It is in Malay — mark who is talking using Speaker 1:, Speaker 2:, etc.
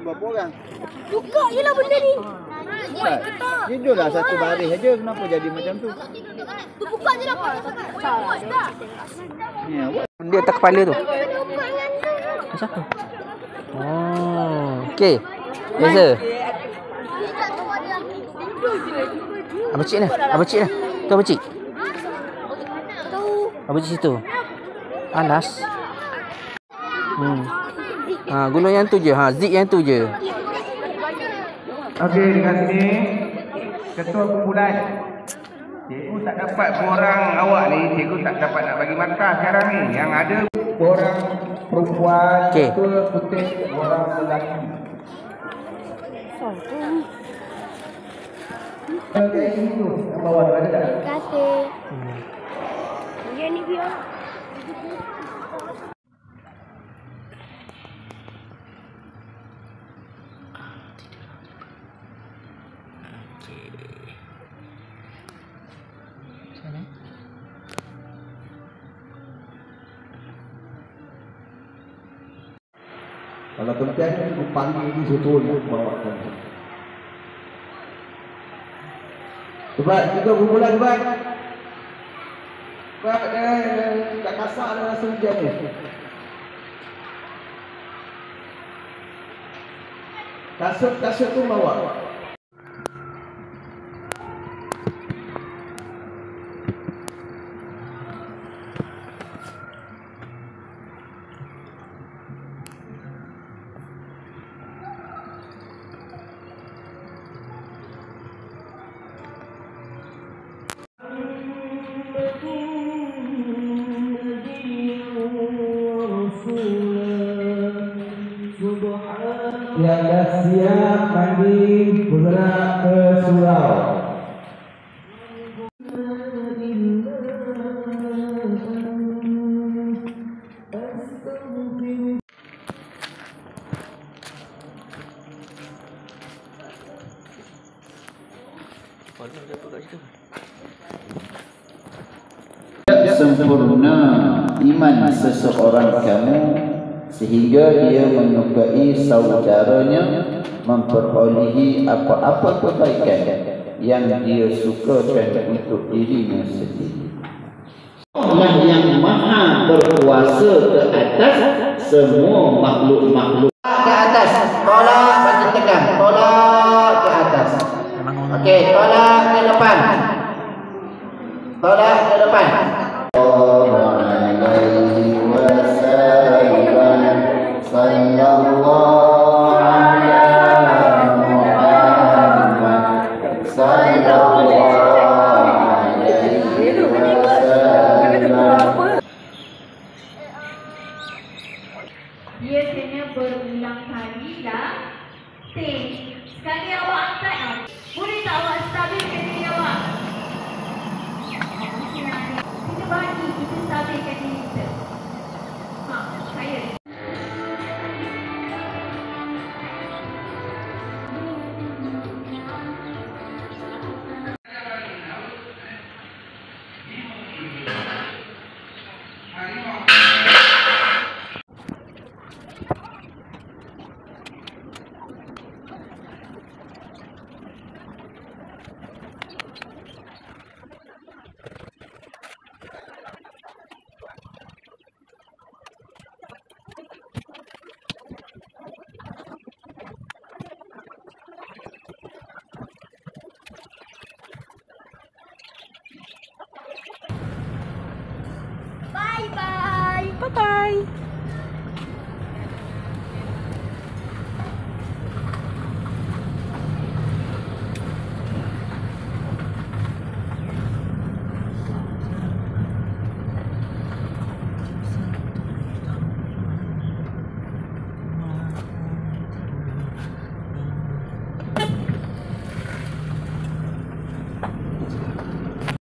Speaker 1: berapa orang?
Speaker 2: Buka je lah benda ni.
Speaker 1: Tidurlah satu baris aja. Kenapa jadi macam tu?
Speaker 2: Buka je lah.
Speaker 3: Dia atas kepala tu. Siapa? Oh, okey. Biasa. Apa cik dah? Apa cik dah? Tu apa cik? Apa cik situ? Anas. Guna yang tu je. Zik yang tu je.
Speaker 4: Okey, dekat sini ketua kumpulan. Cikgu tak dapat borang awak ni, cikgu tak dapat nak bagi markah sekarang ni. Yang ada borang perempuan, ketua putih borang lelaki. Okey, itu bawah ada tak?
Speaker 2: Terima kasih. Dia ni dia.
Speaker 1: Kalau penting itu panggil di situ nak bawa kan. Cepat kita kumpulan cepat. Cepat tak kasar dengan senja ni. Kasut tu bawa.
Speaker 4: Yang dah siap mandi bergerak ke surau.
Speaker 1: Sempurna iman seseorang kamu sehingga dia menyukai saudaranya memperolehi apa-apa kebaikan yang dia sukakan untuk dirinya sendiri. Allah yang maha berkuasa ke atas semua makhluk-makhluk. Ke atas, tolak bagi tekan, tolak ke atas. Okey, tolak ke depan. Tolak ke depan.
Speaker 5: Biasanya berulang kali lah. Sekali awak angkat, boleh tak awak stabilkan diri awak? Kita bagi, kita stabilkan diri kita. Saya.
Speaker 2: Bye bye. Bye bye.